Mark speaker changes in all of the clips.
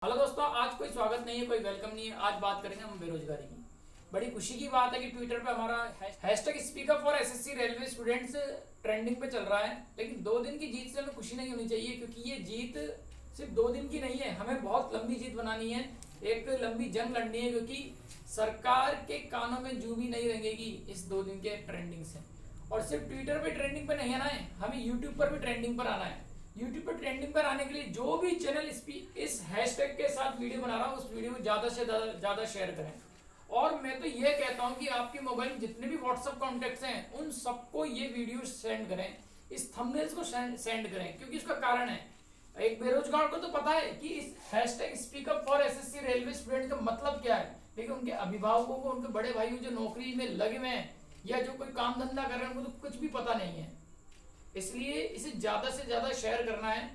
Speaker 1: Hello दोस्तों, आज कोई स्वागत नहीं है, कोई वेलकम नहीं है। आज बात करेंगे हम बेरोजगारी की। बड़ी खुशी की बात है कि ट्विटर पे हमारा hashtag speak up for SSC railway students trending पे चल रहा है। लेकिन 2 दिन की जीत से हमें खुशी नहीं होनी चाहिए, क्योंकि ये जीत सिर्फ 2 दिन की नहीं है। हमें बहुत लंबी जीत बनानी है, एक लंबी जंग लड़नी है, क्योंकि सरकार के कानों में जू भी नहीं रेंगेगी इस 2 दिन के ट्रेंडिंग से। और सिर्फ ट्विटर पे ट्रेंडिंग पे नहीं आना है, हमें यूट्यूब पर भी ट्रेंडिंग पर आना है। यूट्यूब पर ट्रेंडिंग पर आने के लिए जो भी चैनल इस हैशटैग के साथ वीडियो बना रहा हूँ, उस वीडियो को ज्यादा से ज्यादा शेयर करें। और मैं तो ये कहता हूँ कि आपके मोबाइल में जितने भी व्हाट्सएप कॉन्टेक्ट्स हैं, उन सबको ये वीडियो सेंड करें, इस थंबनेल्स को सेंड करें, क्योंकि उसका कारण है। एक बेरोजगार को तो पता है कि इस hashtag speak up for SSC railway student का मतलब क्या है, लेकिन उनके अभिभावकों को, उनके बड़े भाइयों जो नौकरी में लगे हुए हैं या जो कोई काम धंधा कर रहे हैं, उनको तो कुछ भी पता नहीं है। इसलिए इसे ज्यादा से ज्यादा शेयर करना है।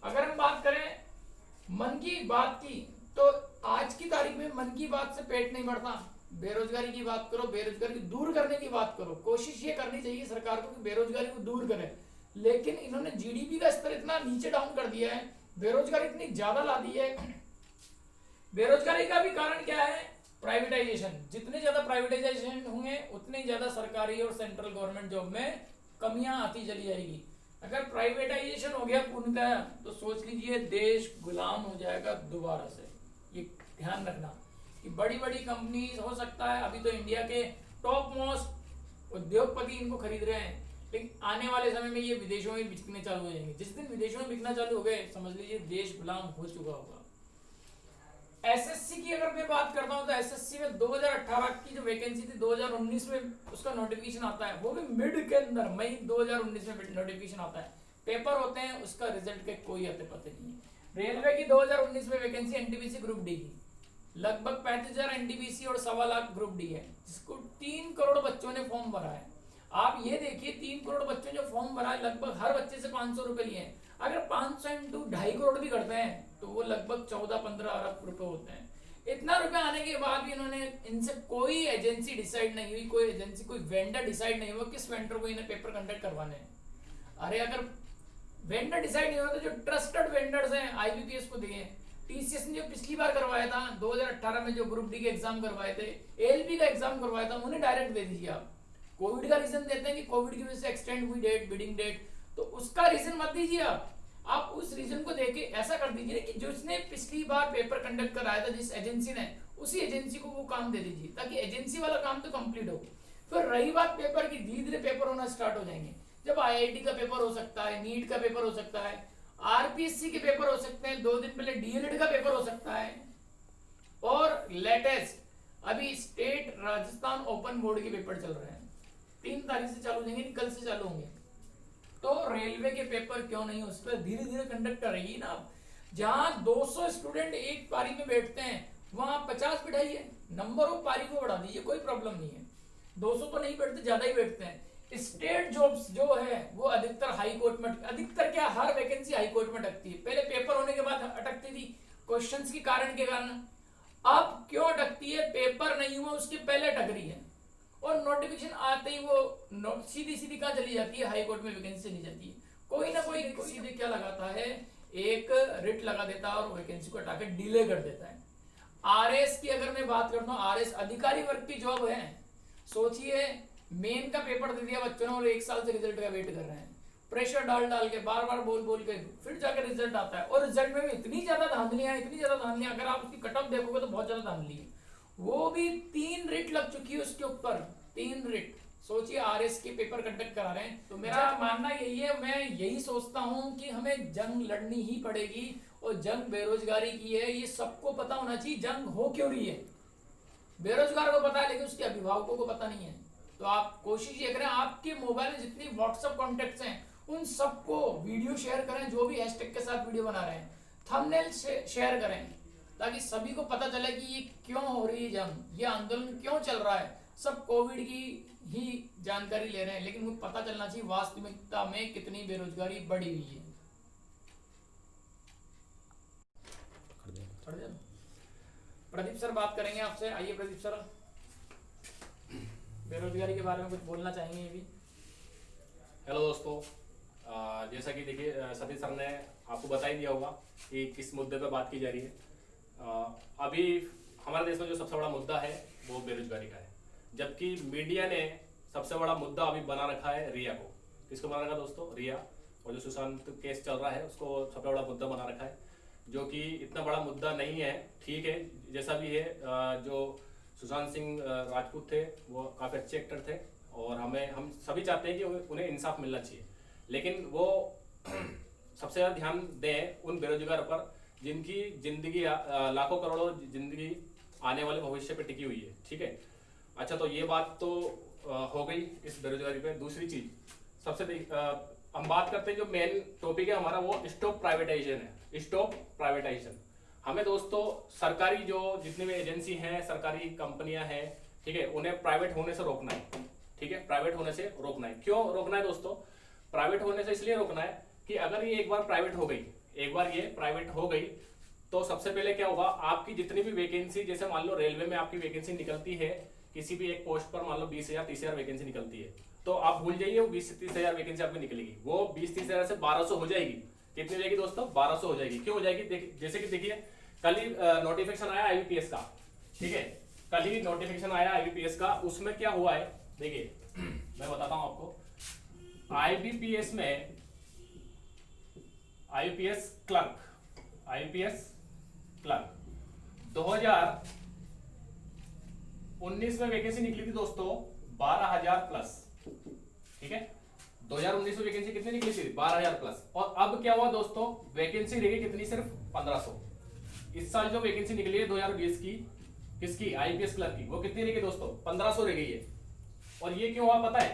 Speaker 1: अगर हम बात करें मन की बात की, तो आज की तारीख में मन की बात से पेट नहीं भरता। बेरोजगारी की बात करो, बेरोजगारी दूर करने की बात करो। कोशिश ये करनी चाहिए सरकार को कि बेरोजगारी को दूर करे, लेकिन इन्होंने जीडीपी का स्तर इतना नीचे डाउन कर दिया है, बेरोजगारी इतनी ज्यादा ला दी है। बेरोजगारी का भी कारण क्या है? प्राइवेटाइजेशन। जितने ज्यादा प्राइवेटाइजेशन होंगे, उतने ज्यादा सरकारी और सेंट्रल गवर्नमेंट जॉब में कमियां आती चली जाएगी। अगर प्राइवेटाइजेशन हो गया पूर्णतः, तो सोच लीजिए देश गुलाम हो जाएगा दोबारा से। ये ध्यान रखना कि बड़ी बड़ी कंपनीज, हो सकता है अभी तो इंडिया के टॉप मोस्ट उद्योगपति इनको खरीद रहे हैं, लेकिन आने वाले समय में ये विदेशों में बिकने चालू हो जाएंगे। जिस दिन विदेशों में बिकना चालू हो गए, समझ लीजिए देश गुलाम हो चुका होगा। एसएससी की अगर मैं बात करता हूं, तो एसएससी में 2018 की जो वैकेंसी थी, 2019 में उसका नोटिफिकेशन आता है, वो भी मिड के अंदर, मई 2019 में नोटिफिकेशन आता है। पेपर होते हैं, उसका रिजल्ट के कोई अते पते नहीं है। रेलवे की 2019 में वैकेंसी एनटीपीसी ग्रुप डी की लगभग 35,000 एनटीपीसी और 1.25 लाख ग्रुप डी है, जिसको 3 करोड़ बच्चों ने फॉर्म भरा है। आप ये देखिए, 3 करोड़ बच्चों ने जो फॉर्म भरा है, लगभग हर बच्चे से 500 रुपए लिए हैं। अगर 500 इंटू 2.5 करोड़ भी करते हैं, तो वो लगभग 14-15 अरब रुपए होते हैं। इतना रुपए आने के बाद भी इन्होंने, इनसे कोई एजेंसी डिसाइड नहीं हुई, कोई एजेंसी, कोई वेंडर डिसाइड नहीं हुआ किस वेंडर को इन्हें पेपर कंडक्ट करवाने हैं। अरे अगर वेंडर डिसाइड नहीं हुआ, तो जो ट्रस्टेड वेंडर्स हैं आईबीपीएस को दिए। टीसीएस ने जो पिछली बार करवाया था 2018 में, जो ग्रुप डी के एग्जाम करवाए थे, एएलपी का एग्जाम करवाया था, उन्हें डायरेक्ट दे दीजिए आप। कोविड का रीजन देते हैं कि कोविड की वजह से एक्सटेंड हुई डेट, बिडिंग डेट, तो उसका रीजन मत दीजिए आप उस रीजन को देके ऐसा कर दीजिए कि जिसने पिछली बार पेपर कंडक्ट कराया था, जिस एजेंसी ने, उसी एजेंसी को वो काम दे दीजिए, ताकि एजेंसी वाला काम तो कंप्लीट हो। फिर रही बात पेपर की, धीरे धीरे पेपर होना स्टार्ट हो जाएंगे। जब आईआईटी का पेपर हो सकता है, नीट का पेपर हो सकता है, आरपीएससी के पेपर हो सकते हैं, 2 दिन पहले डीएलएड का पेपर हो सकता है, और लेटेस्ट अभी स्टेट राजस्थान ओपन बोर्ड के पेपर चल रहे हैं। 3 तारीख से चालू होंगे, कल से चालू होंगे। तो रेलवे के पेपर क्यों नहीं उस पर धीरे धीरे कंडक्ट करेगी ना। जहां 200 स्टूडेंट एक पारी में बैठते हैं, वहां 50 बिठाइए, नंबर ऑफ पारी को बढ़ा दीजिए, कोई प्रॉब्लम नहीं है। 200 तो नहीं बैठते, ज्यादा ही बैठते हैं। स्टेट जॉब्स जो है वो अधिकतर हाई कोर्ट में, अधिकतर क्या, हर वैकेंसी हाई कोर्ट में अटकती है। पहले पेपर होने के बाद अटकती थी क्वेश्चंस के कारण के कारण। अब क्यों अटकती है? पेपर नहीं हुआ उसके पहले अटक रही है, और नोटिफिकेशन आते ही वो सीधी सीधी कहां चली जाती है? हाई कोर्ट में वैकेंसी चली जाती है। कोई ना कोई सीधे क्या लगाता है, एक रिट लगा देता है और वैकेंसी को हटा के डिले कर देता है। आरएस की अगर मैं बात करता हूँ, आरएस अधिकारी वर्ग की जॉब है। सोचिए, मेन का पेपर दे दिया बच्चों ने और 1 साल से रिजल्ट का वेट कर रहे हैं, प्रेशर डाल डाल के, बार बार बोल बोल के, फिर जाकर रिजल्ट आता है। और रिजल्ट में भी इतनी ज्यादा धांधलियां, अगर आप उसकी कट ऑफ देखोगे तो बहुत ज्यादा धांधली है। वो भी 3 रिट लग चुकी है उसके ऊपर, 3 रिट। सोचिए आरएस के पेपर कंडक्ट करा रहे हैं। तो मेरा मानना यही है, मैं यही सोचता हूं कि हमें जंग लड़नी ही पड़ेगी, और जंग बेरोजगारी की है। ये सबको पता होना चाहिए जंग हो क्यों रही है। बेरोजगार को पता है, लेकिन उसके अभिभावकों को पता नहीं है। तो आप कोशिश ये करें, आपके मोबाइल में जितनी व्हाट्सएप कॉन्टेक्ट्स हैं, उन सबको वीडियो शेयर करें, जो भी हैशटैग के साथ वीडियो बना रहे हैं, थंबनेल शेयर करें, ताकि सभी को पता चले कि ये क्यों हो रही है जंग, ये आंदोलन क्यों चल रहा है। सब कोविड की ही जानकारी ले रहे हैं, लेकिन मुझे पता चलना चाहिए वास्तविकता में कितनी बेरोजगारी बढ़ी हुई है। प्रदीप सर बात करेंगे आपसे। आइए प्रदीप सर, बेरोजगारी के बारे में कुछ बोलना चाहेंगे ये भी।
Speaker 2: हेलो दोस्तों, जैसा कि देखिए सतीश सर ने आपको बता ही दिया होगा कि किस मुद्दे पर बात की जा रही है। अभी हमारे देश में जो सबसे बड़ा मुद्दा है वो बेरोजगारी का है, जबकि मीडिया ने सबसे बड़ा मुद्दा अभी बना रखा है रिया को। किसको बना रखा दोस्तों? रिया। और जो सुशांत केस चल रहा है उसको सबसे बड़ा मुद्दा बना रखा है, जो कि इतना बड़ा मुद्दा नहीं है। ठीक है, जैसा भी है, जो सुशांत सिंह राजपूत थे वो काफ़ी अच्छे एक्टर थे और हम सभी चाहते हैं कि उन्हें इंसाफ मिलना चाहिए, लेकिन वो सबसे ज़्यादा ध्यान दें उन बेरोजगारों पर जिनकी जिंदगी लाखों करोड़ों जिंदगी आने वाले भविष्य पे टिकी हुई है। ठीक है, अच्छा, तो ये बात तो हो गई इस बेरोजगारी पे। दूसरी चीज हम बात करते हैं, जो मेन टॉपिक है हमारा वो स्टॉप प्राइवेटाइजेशन है। स्टॉप प्राइवेटाइजेशन हमें दोस्तों सरकारी जो जितनी भी एजेंसी हैं, सरकारी कंपनियां हैं, ठीक है, उन्हें प्राइवेट होने से रोकना है। ठीक है, प्राइवेट होने से रोकना है। क्यों रोकना है दोस्तों? प्राइवेट होने से इसलिए रोकना है कि अगर ये एक बार प्राइवेट हो गई तो सबसे पहले क्या होगा, आपकी जितनी भी वैकेंसी, जैसे मान लो रेलवे में आपकी वैकेंसी निकलती है, किसी भी एक पोस्ट पर मान लो 20,000 30,000 वैकेंसी निकलती है, तो आप भूल जाइए वो 20 से 30,000 वैकेंसी आपकी निकलेगी, वो 20-30,000 से 1200 हो जाएगी। कितनी हो जाएगी दोस्तों? 1200 हो जाएगी। क्यों हो जाएगी? जैसे कि देखिए, कल ही नोटिफिकेशन आया आईबीपीएस का। ठीक है, कल ही नोटिफिकेशन आया आईबीपीएस का। उसमें क्या हुआ है देखिए, मैं बताता हूं आपको। आईबीपीएस में आईपीएस क्लर्क 2019 में वैकेंसी निकली थी दोस्तों 12,000 प्लस। ठीक है, 2019 में वैकेंसी कितनी निकली थी? 12,000 प्लस। और अब क्या हुआ दोस्तों? वैकेंसी रह गई कितनी? सिर्फ 1500। इस साल जो वैकेंसी निकली है 2020 की, किसकी? आईपीएस क्लर्क की, वो कितनी रह गई दोस्तों? 1500 रह गई है। और ये क्यों हुआ पता है?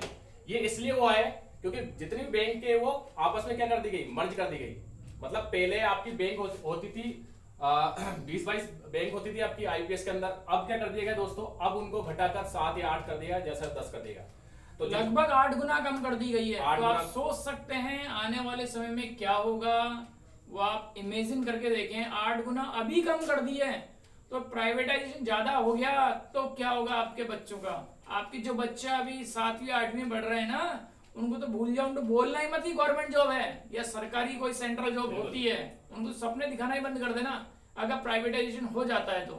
Speaker 2: ये इसलिए हुआ है क्योंकि जितनी बैंक है वो आपस में क्या कर दी गई? मर्ज कर दी गई। मतलब पहले आपकी बैंक होती थी 20-22 बैंक होती थी आपकी आईपीएस के अंदर, अब क्या कर दिया गया दोस्तों? अब उनको घटाकर 7 या 8 कर दिया, जैसा 10 कर देगा,
Speaker 1: तो लगभग 8 गुना कम कर दी गई है। तो आप सोच सकते हैं आने वाले समय में क्या होगा, वो आप इमेजिन करके देखें। 8 गुना अभी कम कर दिए है, तो प्राइवेटाइजेशन ज्यादा हो गया तो क्या होगा आपके बच्चों का? आपकी जो बच्चा अभी 7वीं 8वीं में बढ़ रहे हैं ना, उनको तो भूल जाओ, उनको बोलना ही मत ही गवर्नमेंट जॉब है या सरकारी कोई सेंट्रल जॉब होती है, उनको सपने दिखाना ही बंद कर देना अगर प्राइवेटाइजेशन हो जाता है तो।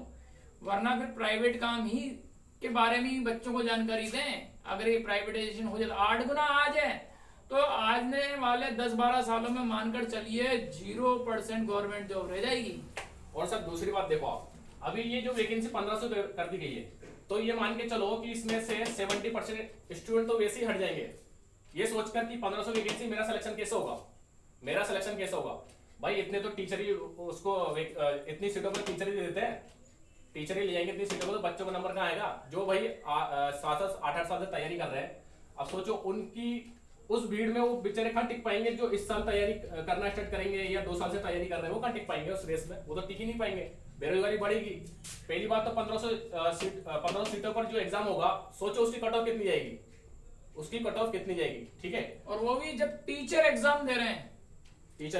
Speaker 1: वरना फिर प्राइवेट काम ही के बारे में ही बच्चों को जानकारी दें। अगर ये प्राइवेटाइजेशन हो जाता 8 गुना आज है, तो आने वाले 10-12 सालों में मानकर चलिए 0% गवर्नमेंट जॉब रह जाएगी।
Speaker 2: और सर दूसरी बात देखो, आप अभी ये जो वैकेंसी 1500 कर दी गई है, तो ये मान के चलो कि इसमें से 70% स्टूडेंट तो वैसे ही हट जाएंगे, ये सोचकर कि 1500 वैकेंसी मेरा सिलेक्शन कैसे होगा? भाई इतने तो टीचर ही उसको इतनी सीटों पर टीचर ही देते हैं, टीचर ही ले जाएंगे इतनी सीटों पर, तो बच्चों को नंबर कहाँ आएगा? जो भाई 7-8 साल से तैयारी कर रहे हैं, अब सोचो उनकी उस भीड़ में वो बेचारे कहाँ टिक पाएंगे? जो इस साल तैयारी करना स्टार्ट करेंगे या 2 साल से तैयारी कर रहे हैं, वो कहाँ टिक पाएंगे उस रेस में? वो तो टिक ही नहीं पाएंगे, बेरोजगारी बढ़ेगी। पहली बात तो 1500 सीटों पर जो एग्जाम होगा, सोचो उसकी कट ऑफ कितनी जाएगी? ठीक है,
Speaker 1: और वो भी जब टीचर एग्जाम दे रहे हैं।
Speaker 2: ठीक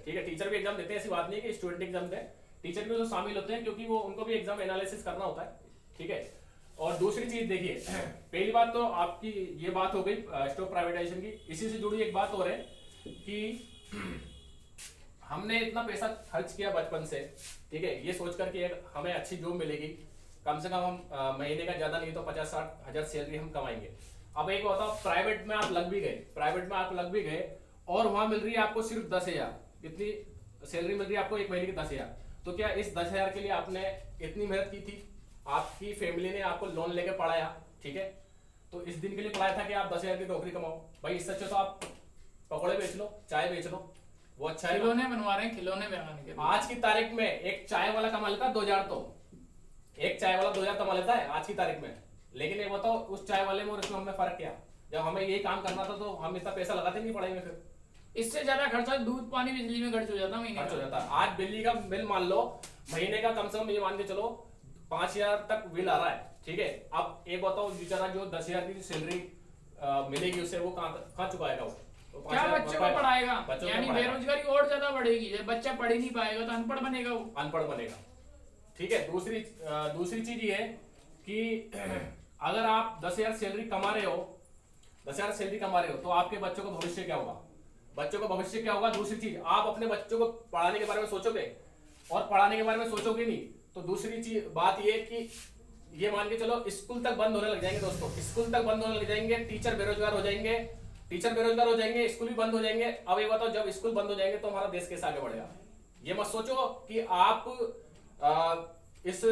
Speaker 2: है, टीचर भी एग्जाम देते हैं, ऐसी बात नहीं है कि स्टूडेंट एग्जाम दे, टीचर भी तो शामिल होते हैं, क्योंकि वो उनको भी एग्जाम एनालिसिस करना होता है। ठीक है, और दूसरी चीज देखिए, पहली बात तो आपकी ये बात हो गई स्टॉप प्राइवेटाइजेशन की। इसी से जुड़ी एक बात और है कि हमने इतना पैसा खर्च किया बचपन से, ठीक है, ये सोचकर कि हमें अच्छी जॉब मिलेगी, कम से कम हम महीने का ज्यादा नहीं तो 50-60 हजार सैलरी हम कमाएंगे। अब एक बताओ, प्राइवेट में आप लग भी गए और वहां मिल रही है आपको सिर्फ 10,000, इतनी सैलरी मिल रही है आपको एक महीने की 10,000। तो क्या इस 10,000 के लिए आपने इतनी मेहनत की थी? आपकी फैमिली ने आपको लोन लेकर पढ़ाया, ठीक है, तो इस दिन के लिए पढ़ाया था कि आप 10,000 की नौकरी कमाओ। भाई इससे अच्छा तो आप पकौड़े बेच लो, चाय बेच लो, वो अच्छा है।
Speaker 1: खिलौने बनवा रहे हैं, खिलौने बनाने के लिए।
Speaker 2: आज की तारीख में एक चाय वाला कमा लेता है 2,000, तो एक चाय वाला 2,000 कमा लेता है आज की तारीख में। लेकिन ये बताओ उस चाय वाले में और इसमें हमें फर्क क्या? जब हमें ये काम करना था तो हम इतना पैसा लगाते नहीं पढ़ाई में, फिर
Speaker 1: इससे ज्यादा खर्चा दूध पानी बिजली में खर्च हो जाता है,
Speaker 2: खर्च हो जाता है। आज बिजली का बिल मान लो महीने का कम से कम ये मान के चलो 5,000 तक बिल आ रहा है, ठीक है। अब एक बताओ बेचारा जो 10,000 की सैलरी मिलेगी उससे वो कहाँ चुकाएगा? वो तो
Speaker 1: क्या बच्चों को पढ़ाएगा? यानी बेरोजगारी और ज्यादा बढ़ेगी। जब बच्चा पढ़ ही नहीं पाएगा तो अनपढ़ बनेगा, वो
Speaker 2: अनपढ़ बनेगा। ठीक है, दूसरी चीज ये है कि अगर आप 10,000 सैलरी कमा रहे हो तो आपके बच्चों का भविष्य क्या होगा? दूसरी चीज, आप अपने बच्चों को पढ़ाने के बारे में सोचोगे? और पढ़ाने के बारे में सोचोगे नहीं, तो दूसरी चीज बात ये कि ये मान के चलो स्कूल तक बंद होने लग जाएंगे दोस्तों, स्कूल तक बंद होने लग जाएंगे, टीचर बेरोजगार हो जाएंगे, स्कूल भी बंद हो जाएंगे। अब ये बताओ जब स्कूल बंद हो जाएंगे तो हमारा देश कैसे आगे बढ़ेगा? ये मत सोचो कि आप इस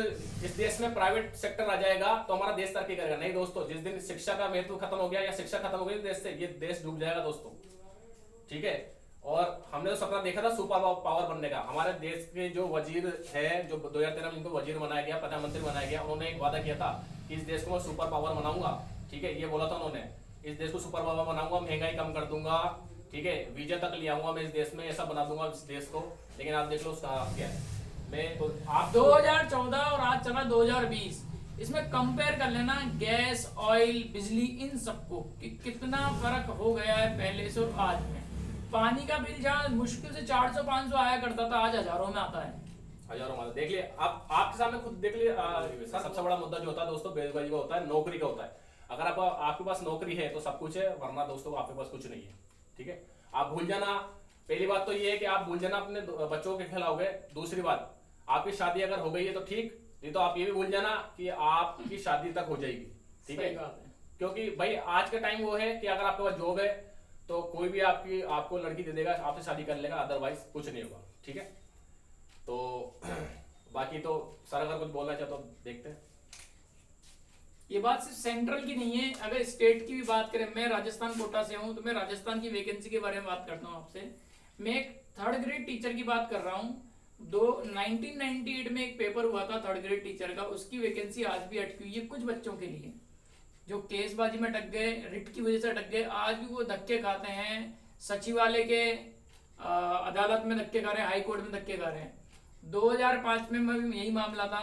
Speaker 2: देश में प्राइवेट सेक्टर आ जाएगा तो हमारा देश तरक्की करेगा। नहीं दोस्तों, जिस दिन शिक्षा का महत्व खत्म हो गया या शिक्षा खत्म हो गई देश से, ये देश डूब जाएगा दोस्तों, ठीक है। और हमने तो सपना देखा था सुपर पावर बनने का। हमारे देश के जो वजीर है, जो 2013 में जिनको वजीर बनाया गया, प्रधानमंत्री बनाया गया, उन्होंने एक वादा किया था कि इस देश को मैं सुपर पावर बनाऊंगा, ठीक है। ये बोला था उन्होंने, इस देश को सुपर पावर बनाऊंगा, महंगाई कम कर दूंगा, ठीक है, वीजा तक ले आऊंगा मैं इस देश में, ऐसा बना दूंगा इस देश को। लेकिन आप देख लो उसका क्या है। मैं तो आप
Speaker 1: 2014 और आज चला 2020, इसमें कंपेयर कर लेना गैस, ऑयल, बिजली, इन सबको कि कितना फर्क हो गया है पहले से और आज में। पानी का बिल जहाँ मुश्किल से 400-500 आया करता था, आज हजारों में आता है।
Speaker 2: हजारों में देख लिए आप, आपके सामने खुद देख लिए। सबसे बड़ा मुद्दा जो होता है दोस्तों बेरोजगारी का होता है, नौकरी का होता है। अगर आपके पास नौकरी है तो सब कुछ है, वरना दोस्तों आपके पास कुछ नहीं है, ठीक है। आप भूल जाना, पहली बात तो ये है कि आप भूल जाना अपने बच्चों के खिलाओगे। दूसरी बात, आपकी शादी अगर हो गई है तो ठीक, नहीं तो आप ये भी भूल जाना कि आपकी शादी तक हो जाएगी, ठीक है। क्योंकि भाई आज के टाइम वो है कि अगर आपके पास जॉब है तो कोई भी आपको लड़की दे देगा, आपसे शादी कर लेगा, अदरवाइज कुछ नहीं होगा, ठीक है। तो बाकी तो सर अगर कुछ बोलना चाहते तो देखते हैं।
Speaker 1: ये बात सिर्फ सेंट्रल की नहीं है, अगर स्टेट की भी बात करें, मैं राजस्थान कोटा से हूं तो मैं राजस्थान की वैकेंसी के बारे में बात करता हूं आपसे। मैं एक 3rd ग्रेड टीचर की बात कर रहा हूं। 1998 में एक पेपर हुआ था 3rd ग्रेड टीचर का, उसकी वैकेंसी आज भी अटकी हुई है कुछ बच्चों के लिए जो केसबाजी में अटक गए, रिट की वजह से अटक गए। आज भी वो धक्के खाते हैं, सचिवालय के अदालत में धक्के खा रहे हैं, हाई कोर्ट में धक्के खा रहे हैं। 2005 में भी यही मामला था।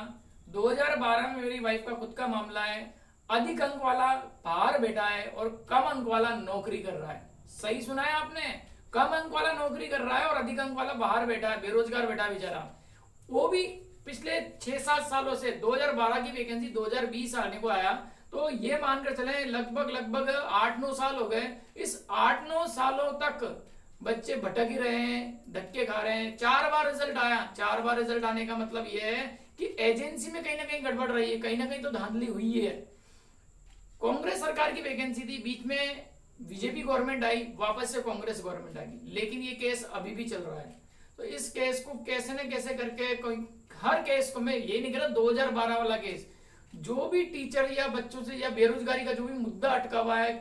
Speaker 1: 2012 में मेरी वाइफ का खुद का मामला है। अधिक अंक वाला बाहर बैठा है और कम अंक वाला नौकरी कर रहा है। सही सुना है आपने, कम अंक वाला नौकरी कर रहा है और अधिक अंक वाला बाहर बैठा है, बेरोजगार बैठा है बेचारा। वो भी पिछले 6-7 सालों से 2012 की वैकेंसी 2020 आने को आया, तो ये मानकर चले लगभग 8-9 साल हो गए। इस 8-9 सालों तक बच्चे भटक ही रहे हैं, धक्के खा रहे हैं। 4 बार रिजल्ट आया। 4 बार रिजल्ट आने का मतलब ये है कि एजेंसी में कहीं ना कहीं गड़बड़ रही है, कहीं ना कहीं तो धांधली हुई है। कांग्रेस सरकार की वैकेंसी थी, बीच में बीजेपी गवर्नमेंट आई, वापस से कांग्रेस गवर्नमेंट आ गई, लेकिन ये केस अभी भी चल रहा है। तो इस केस को कैसे न कैसे करके कोई, हर केस को, मैं ये नहीं कह रहा 2012 वाला केस, जो भी टीचर या बच्चों से या बेरोजगारी का जो भी मुद्दा अटका हुआ है,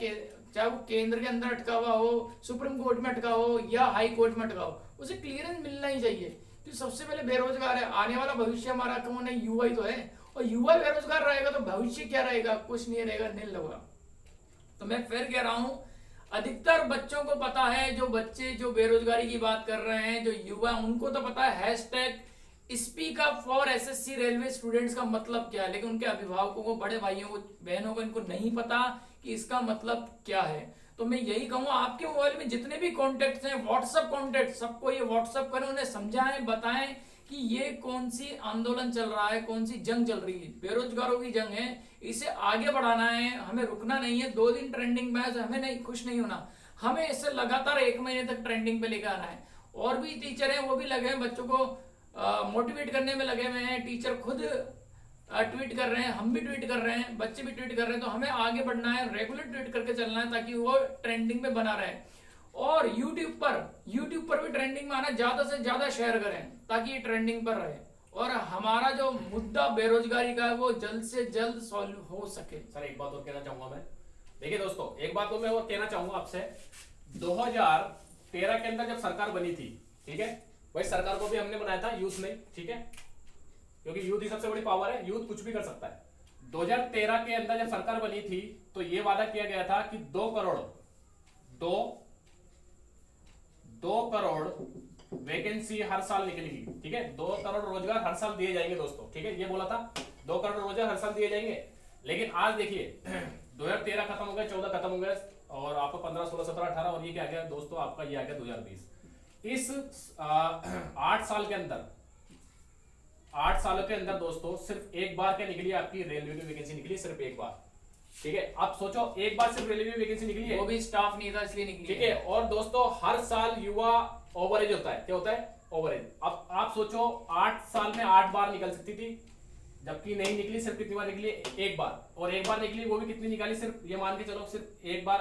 Speaker 1: चाहे वो केंद्र के अंदर अटका हुआ हो, सुप्रीम कोर्ट में अटका हो या हाई कोर्ट में अटका हो, उसे क्लियरेंस मिलना ही चाहिए। तो सबसे पहले बेरोजगार है, आने वाला भविष्य हमारा कौन है? युवा ही तो है। और युवा बेरोजगार रहेगा तो भविष्य क्या रहेगा? कुछ नहीं रहेगा, नील होगा। तो मैं फिर कह रहा हूं, अधिकतर बच्चों को पता है, जो बच्चे जो बेरोजगारी की बात कर रहे हैं, जो युवा, उनको तो पता है hashtag speak up for SSC railway students का मतलब क्या है, लेकिन उनके अभिभावकों को, बड़े भाइयों को, बहनों को, इनको नहीं पता कि इसका मतलब क्या है। तो मैं यही कहूंगा, आपके मोबाइल में जितने भी कॉन्टेक्ट हैं, व्हाट्सएप कॉन्टेक्ट, सबको ये व्हाट्सएप करें, उन्हें समझाएं, बताएं कि ये कौन सी आंदोलन चल रहा है, कौन सी जंग चल रही है। बेरोजगारों की जंग है, इसे आगे बढ़ाना है, हमें रुकना नहीं है। 2 दिन ट्रेंडिंग में हमें नहीं, खुश नहीं होना, हमें इसे लगातार 1 महीने तक ट्रेंडिंग पे लेकर आना है। और भी टीचर हैं, वो भी लगे हैं बच्चों को मोटिवेट करने में लगे हुए हैं। टीचर खुद ट्वीट कर रहे हैं, हम भी ट्वीट कर रहे हैं, बच्चे भी ट्वीट कर रहे हैं। तो हमें आगे बढ़ना है, रेगुलर ट्वीट करके चलना है ताकि वो ट्रेंडिंग में बना रहे। और यूट्यूब पर भी ट्रेंडिंग में आना, ज्यादा से ज्यादा शेयर करें ताकि ये ट्रेंडिंग पर रहे और हमारा जो मुद्दा बेरोजगारी का है वो जल्द से जल्द सॉल्व हो सके।
Speaker 2: सर एक बात और कहना चाहूंगा मैं, देखिए दोस्तों, एक बात तो मैं और कहना चाहूंगा आपसे। 2013 के अंदर जब सरकार बनी थी, ठीक है, वही सरकार को भी हमने बनाया था, यूथ ने, ठीक है, क्योंकि यूथ ही सबसे बड़ी पावर है, यूथ कुछ भी कर सकता है। 2013 के अंदर जब सरकार बनी थी तो ये वादा किया गया था कि 2 करोड़ वैकेंसी हर साल निकलेगी, ठीक है, 2 करोड़ रोजगार हर साल दिए जाएंगे दोस्तों, ठीक है, ये बोला था 2 करोड़ रोजगार हर साल दिए जाएंगे। लेकिन आज देखिए 2013 खत्म हो गया, 14 खत्म हो गया और आपको 15, 16, 17, 18 और ये क्या गया दोस्तों, आपका ये आ गया 2020। इस 8 साल के अंदर, 8 सालों के अंदर दोस्तों सिर्फ एक बार क्या निकली आपकी रेलवे की वैकेंसी निकली, सिर्फ एक बार, ठीक है। आप सोचो, एक बार सिर्फ रेलवे की वैकेंसी निकली है,
Speaker 1: वो भी स्टाफ नहीं था इसलिए निकली,
Speaker 2: ठीक है। और दोस्तों हर साल युवा ओवरेज होता है, क्या होता है? ओवरेज। अब आप सोचो 8 साल में 8 बार निकल सकती थी, जबकि नहीं निकली। सिर्फ कितनी बार निकली? एक बार। और एक बार निकली वो भी कितनी निकाली? सिर्फ ये मान के चलो सिर्फ एक बार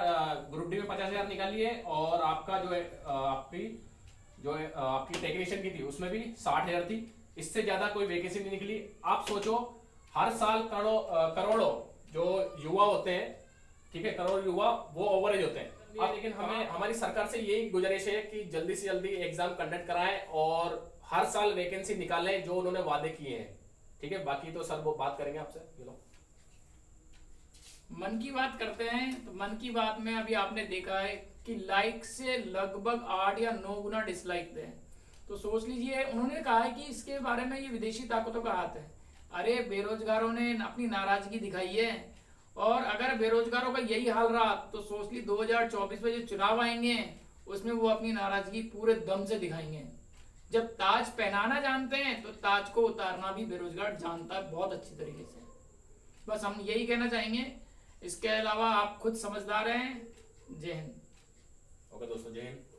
Speaker 2: ग्रुप डी में 50,000 निकाली है, और आपका जो है आपकी टेक्नीशियन की थी उसमें भी 60,000 थी। इससे ज्यादा कोई वैकेंसी नहीं निकली। आप सोचो हर साल करोड़ों जो युवा होते हैं, ठीक है, करोड़ युवा वो ओवरेज होते हैं। अब लेकिन हमें हमारी सरकार से यही गुजारिश है कि जल्दी से जल्दी एग्जाम कंडक्ट कराएं और हर साल वैकेंसी निकालें जो उन्होंने वादे किए हैं, ठीक है। बाकी तो सर वो बात करेंगे आपसे, ये लो।
Speaker 1: मन की बात करते हैं। तो मन की बात में अभी आपने देखा है कि लाइक से लगभग 8 या 9 गुना डिसलाइक थे। तो सोच लीजिए, उन्होंने कहा है कि इसके बारे में ये विदेशी ताकतों का हाथ है। अरे बेरोजगारों ने अपनी नाराजगी दिखाई है, और अगर बेरोजगारों का यही हाल रहा तो सोच ली 2024 में जो चुनाव आएंगे उसमें वो अपनी नाराजगी पूरे दम से दिखाएंगे। जब ताज पहनाना जानते हैं तो ताज को उतारना भी बेरोजगार जानता है बहुत अच्छी तरीके से। बस हम यही कहना चाहेंगे। इसके अलावा आप खुद समझदार हैं। जय हिंद।
Speaker 2: ओके दोस्तों, जय हिंद।